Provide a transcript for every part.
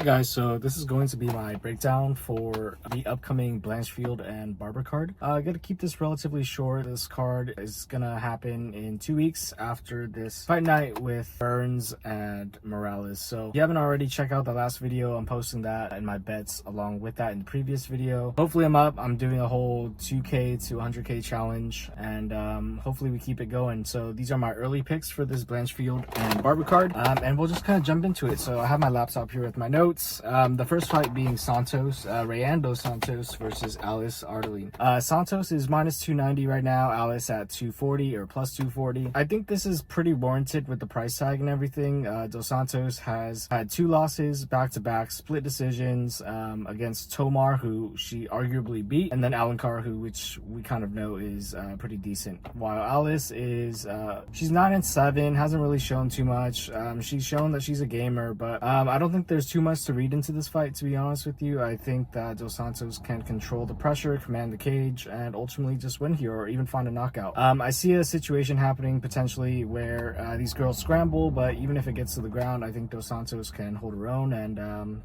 Guys, so this is going to be my breakdown for the upcoming Blanchfield and Barber card. I gotta keep this relatively short. This card is gonna happen in 2 weeks after this fight night with Burns and Morales. So if you haven't already, check out the last video. I'm posting that and my bets along with that in the previous video. Hopefully I'm up. I'm doing a whole 2K to 100K challenge, and hopefully we keep it going. So these are my early picks for this Blanchfield and Barber card, and we'll just kind of jump into it. So I have my laptop here with my notes. The first fight being Santos, Rayando Santos versus Alice Ardeline. Santos is minus 290 right now, Alice at 240 or plus 240. I think this is pretty warranted with the price tag and everything. Dos Santos has had 2 losses back-to-back split decisions against Tomar, who she arguably beat, and then Alencar, which we kind of know is pretty decent. While Alice is she's 9-7, hasn't really shown too much. She's shown that she's a gamer, but I don't think there's too much to read into this fight, to be honest with you. I think that Dos Santos can control the pressure, command the cage, and ultimately just win here or even find a knockout. I see a situation happening potentially where these girls scramble, but even if it gets to the ground, I think Dos Santos can hold her own and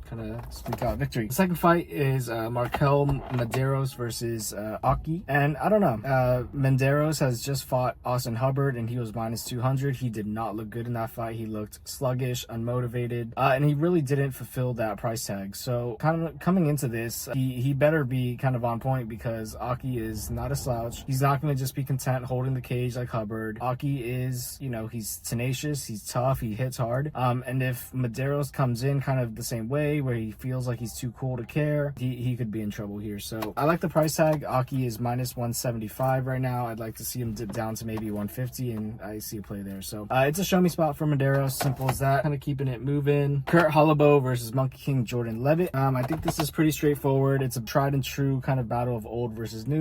kind of squeak out victory. The second fight is Markel Medeiros versus Aki, and I don't know. Medeiros has just fought Austin Hubbard and he was minus 200. He did not look good in that fight. He looked sluggish, unmotivated, and he really didn't fulfill that price tag. So kind of coming into this, he better be kind of on point, because Aki is not a slouch. He's not going to just be content holding the cage like Hubbard. Aki is, you know, he's tenacious, he's tough, he hits hard, and if Medeiros comes in kind of the same way where he feels like he's too cool to care, he could be in trouble here. So I like the price tag. Aki is minus 175 right now. I'd like to see him dip down to maybe 150, and I see a play there. So it's a show me spot for Medeiros, simple as that. Kind of keeping it moving. Kurt Holloway versus Monkey King Jordan Leavitt. I think this is pretty straightforward. It's a tried and true kind of battle of old versus new.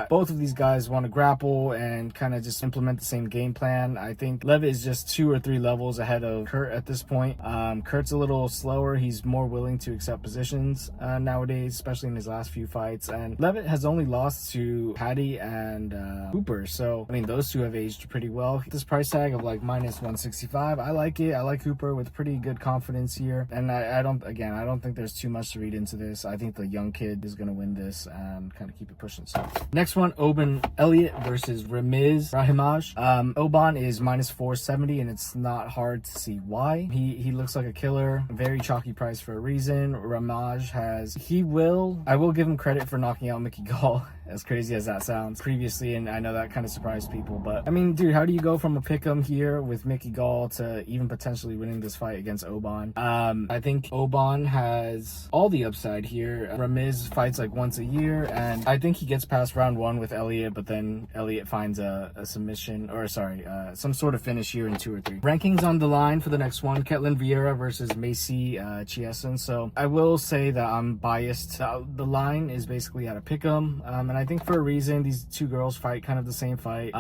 Both of these guys want to grapple and kind of just implement the same game plan. I think Leavitt is just 2 or 3 levels ahead of Kurt at this point. Kurt's a little slower. He's more willing to accept positions nowadays, especially in his last few fights. And Leavitt has only lost to Patty and Hooper. So, I mean, those two have aged pretty well. This price tag of like minus 165, I like it. I like Hooper with pretty good confidence here. And I don't think there's too much to read into this. I think the young kid is going to win this and kind of keep it pushing. So next one, Oban Elliott versus Ramiz Rahimaj. Oban is minus 470, and it's not hard to see why. He looks like a killer. Very chalky price for a reason. Ramaj I will give him credit for knocking out Mickey Gall, as crazy as that sounds, previously, and I know that kind of surprised people, but I mean, dude, how do you go from a pick'em here with Mickey Gall to even potentially winning this fight against Oban? I think Oban has all the upside here. Ramiz fights like once a year, and I think he gets past round 1 with Elliot, but then Elliot finds a submission, or sorry, some sort of finish here in 2 or 3. Rankings on the line for the next one, Ketlen Veira versus Macy Chiasson. So I will say that I'm biased. The line is basically at a pick'em, and I think for a reason. These two girls fight kind of the same fight.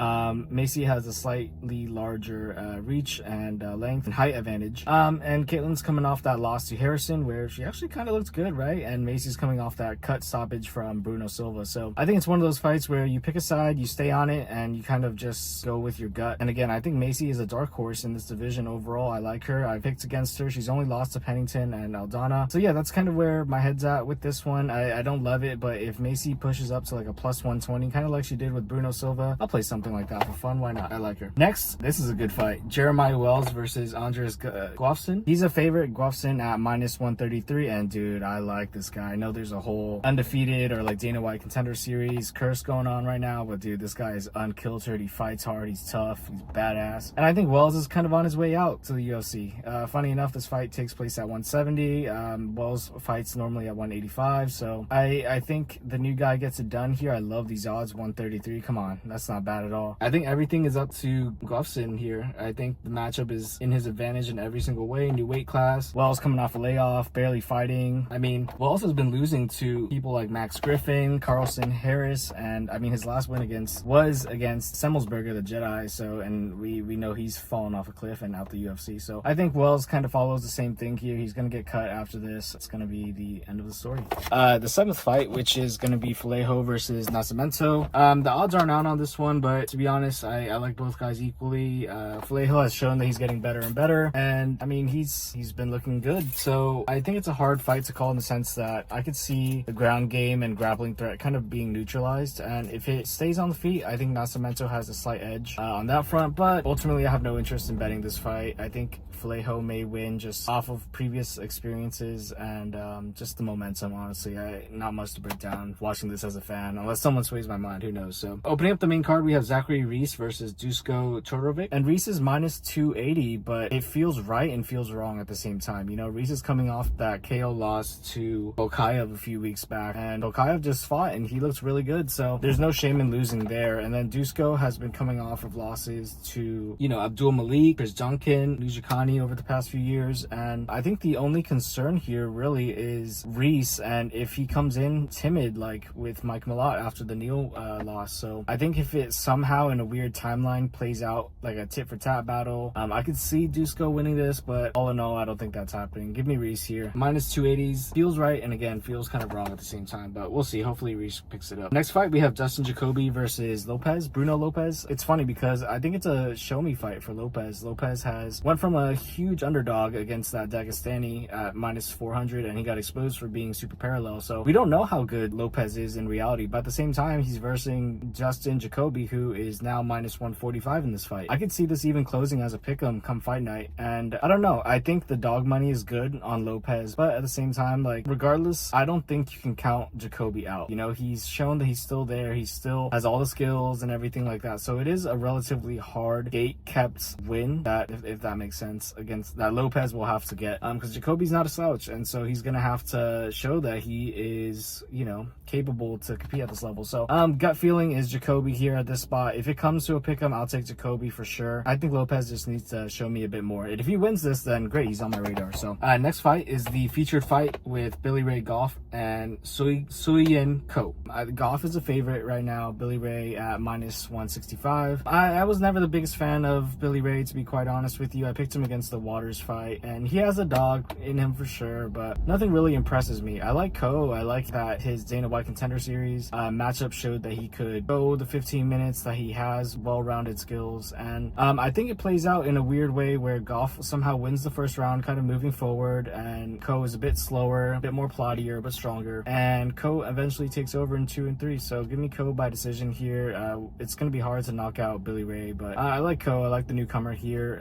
Macy has a slightly larger reach and length and height advantage, and Ketlen's coming off that loss to Harrison, where she actually kind of looked good, right? And Macy's coming off that cut stoppage from Bruno Silva. So I think it's one of those fights where you pick a side, you stay on it, and you kind of just go with your gut. And again, I think Macy is a dark horse in this division overall. I like her. I picked against her. She's only lost to Pennington and Aldana. So yeah, that's kind of where my head's at with this one. I don't love it, but if Macy pushes up to like a plus 120, kind of like she did with Bruno Silva, I'll play something like that for fun. Why not? I like her. Next, this is a good fight. Jeremiah Wells versus Andres Guaffason. He's a favorite. Guaffason at minus 133, and dude, I like this guy. I know there's a whole undefeated or like Dana White contender series curse going on right now, but dude, this guy is unkiltered. He fights hard. He's tough. He's badass. And I think Wells is kind of on his way out to the UFC. Funny enough, this fight takes place at 170. Wells fights normally at 185, so I think the new guy gets it done here. I love these odds. 133, come on, that's not bad at all. I think everything is up to Guaffason here. I think the matchup is in his advantage in every single way. New weight class, Wells coming off a layoff, barely fighting. I mean, Wells has been losing to people like Max Griffin, Carlson Harris, and I mean, his last win was against Semmelsberger, the Jedi. So, and we know he's fallen off a cliff and out the UFC. So I think Wells kind of follows the same thing here. He's gonna get cut after this. It's gonna be the end of the story. The seventh fight, which is gonna be Vallejo versus versus Nascimento. The odds aren't out on this one, but to be honest, I like both guys equally. Vallejo has shown that he's getting better and better, and I mean he's been looking good. So I think it's a hard fight to call in the sense that I could see the ground game and grappling threat kind of being neutralized, and if it stays on the feet, I think Nascimento has a slight edge on that front. But ultimately, I have no interest in betting this fight. I think Vallejo may win just off of previous experiences and just the momentum. Honestly, not much to break down watching this as a fan, unless someone sways my mind. Who knows? So opening up the main card, we have Zachary Reese versus Dusko Todorovic, and Reese is minus 280, but it feels right and feels wrong at the same time. You know, Reese is coming off that KO loss to Volkaev a few weeks back, and Volkaev just fought and he looks really good, so there's no shame in losing there. And then Dusko has been coming off of losses to, you know, Abdul Malik, Chris Duncan, Nujikani over the past few years, and I think the only concern here really is Reese, and if he comes in timid like with Mike Malott after the Neal loss. So I think if it somehow in a weird timeline plays out like a tit for tat battle, I could see Dusko winning this, but all in all, I don't think that's happening. Give me Reese here. Minus 280s feels right, and again feels kind of wrong at the same time, but we'll see. Hopefully Reese picks it up. Next fight, we have Dustin Jacoby versus Bruno Lopez. It's funny because I think it's a show me fight for Lopez. Lopez went from a huge underdog against that Dagestani at minus 400, and he got exposed for being super parallel. So we don't know how good Lopez is in reality, but at the same time, he's versing Dustin Jacoby, who is now minus 145 in this fight. I could see this even closing as a pick'em come fight night, and I don't know. I think the dog money is good on Lopez, but at the same time, like regardless, I don't think you can count Jacoby out. You know, he's shown that he's still there. He still has all the skills and everything like that. So it is a relatively hard gate kept win, that if that makes sense, against that Lopez will have to get, because Jacoby's not a slouch, and so he's gonna have to show that he is, you know, capable to compete at this level. So gut feeling is Jacoby here at this spot. If it comes to a pick'em, I'll take Jacoby for sure. I think Lopez just needs to show me a bit more, and if he wins this, then great, he's on my radar. So next fight is the featured fight with Billy Ray Goff and Suyin Ko. Goff is a favorite right now. Billy Ray at minus 165. I was never the biggest fan of Billy Ray, to be quite honest with you. I picked him against the Waters fight, and he has a dog in him for sure, but nothing really impresses me. I like Ko. I like that his Dana White Contender Series matchup showed that he could go the 15 minutes, that he has well-rounded skills, and I think it plays out in a weird way where Goff somehow wins the first round, kind of moving forward, and Ko is a bit slower, a bit more plottier, but stronger, and Ko eventually takes over in 2 and 3. So give me Ko by decision here. It's going to be hard to knock out Billy Ray, but I like Ko. I like the newcomer here,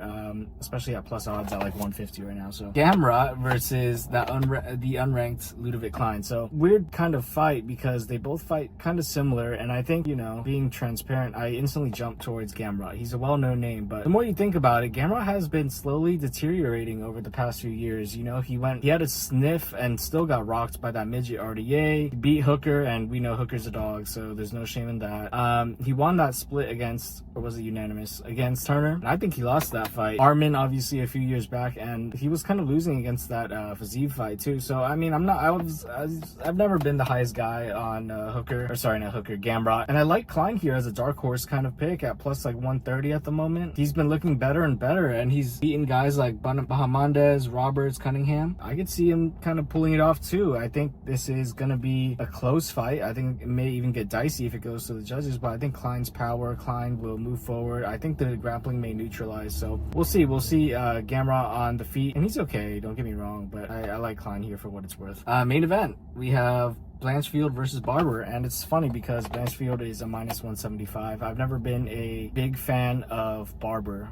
especially at plus odds at like 150 right now. So Gamrot versus the unranked Ludovit Klein. So weird kind of fight because they both fight kind of similar, and I think, you know, being transparent, I instantly jump towards Gamrot. He's a well-known name, but the more you think about it, Gamrot has been slowly deteriorating over the past few years. You know, he had a sniff and still got rocked by that midget RDA. He beat Hooker, and we know Hooker's a dog, so there's no shame in that. He won that split against, or was it unanimous, against Turner, and I think he lost that fight. Armin obviously a few years back, and he was kind of losing against that Faziev fight too. So I mean, I've never been the highest guy on Gamrot, and I like Klein here as a dark horse kind of pick at plus like 130 at the moment. He's been looking better and better, and he's beaten guys like Bahamondes, Roberts, Cunningham. I could see him kind of pulling it off too. I think this is gonna be a close fight. I think it may even get dicey if it goes to the judges, but I think Klein will move forward. I think the grappling may neutralize, so we'll see. Gamrot on the feet, and he's okay, don't get me wrong, but I like Klein here for what it's worth. Main event, we have Blanchfield versus Barber, and it's funny because Blanchfield is a minus 175. I've never been a big fan of Blanchfield,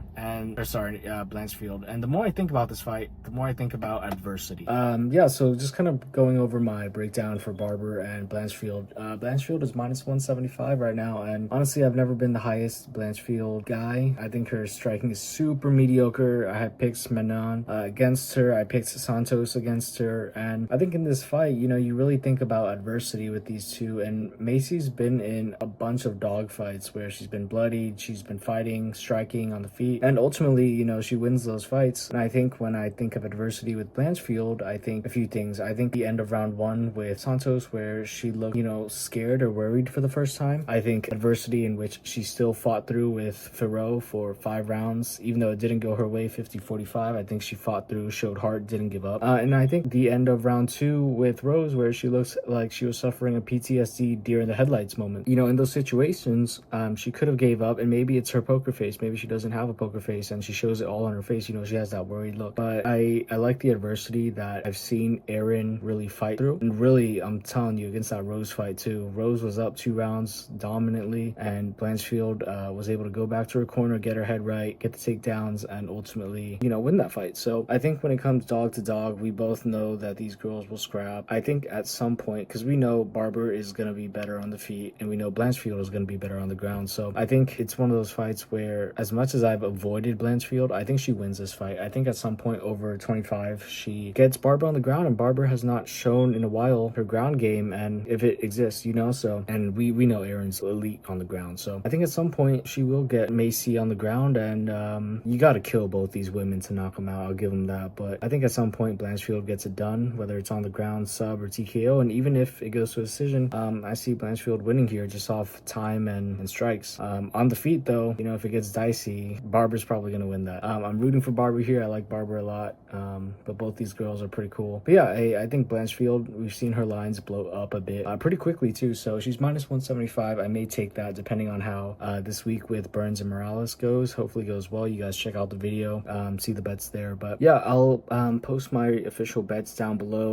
and the more I think about this fight, the more I think about adversity. So just kind of going over my breakdown for Barber and Blanchfield. Blanchfield is minus 175 right now, and honestly, I've never been the highest Blanchfield guy. I think her striking is super mediocre. I have picked Menon against her. I picked Santos against her, and I think in this fight, you know, you really think about adversity with these two, and Macy's been in a bunch of dog fights where she's been bloodied, she's been fighting, striking on the feet, and ultimately, you know, she wins those fights. And I think when I think of adversity with Blanchfield, I think a few things. I think the end of round 1 with Santos, where she looked, you know, scared or worried for the first time. I think adversity in which she still fought through with Ferro for 5 rounds, even though it didn't go her way 50-45. I think she fought through, showed heart, didn't give up. And I think the end of round 2 with Rose, where she looks like like she was suffering a PTSD deer in the headlights moment. You know, in those situations, she could have gave up, and maybe it's her poker face. Maybe she doesn't have a poker face and she shows it all on her face. You know, she has that worried look. But I like the adversity that I've seen Erin really fight through. And really, I'm telling you, against that Rose fight too. Rose was up 2 rounds dominantly, and Blanchfield was able to go back to her corner, get her head right, get the takedowns, and ultimately, you know, win that fight. So I think when it comes dog to dog, we both know that these girls will scrap. I think at some point, because we know Barber is going to be better on the feet, and we know Blanchfield is going to be better on the ground. So I think it's one of those fights where, as much as I've avoided Blanchfield, I think she wins this fight. I think at some point over 25, she gets Barber on the ground, and Barber has not shown in a while her ground game, and if it exists, you know. So, and we know Erin's elite on the ground. So I think at some point she will get Macy on the ground, and you got to kill both these women to knock them out. I'll give them that. But I think at some point Blanchfield gets it done, whether it's on the ground, sub, or TKO. And even if it goes to a decision, I see Blanchfield winning here just off time and strikes. On the feet, though, you know, if it gets dicey, Barber's probably going to win that. I'm rooting for Barber here. I like Barber a lot, but both these girls are pretty cool. But yeah, I think Blanchfield, we've seen her lines blow up a bit pretty quickly too. So she's minus 175. I may take that depending on how this week with Burns and Morales goes. Hopefully goes well. You guys check out the video, see the bets there. But yeah, I'll post my official bets down below.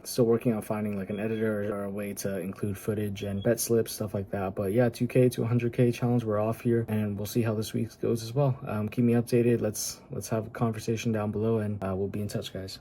Still working on finding like an editor or a way to include footage and bet slips, stuff like that. But yeah, 2K to 100K challenge, we're off here, and we'll see how this week goes as well. Keep me updated. Let's have a conversation down below, and we'll be in touch, guys.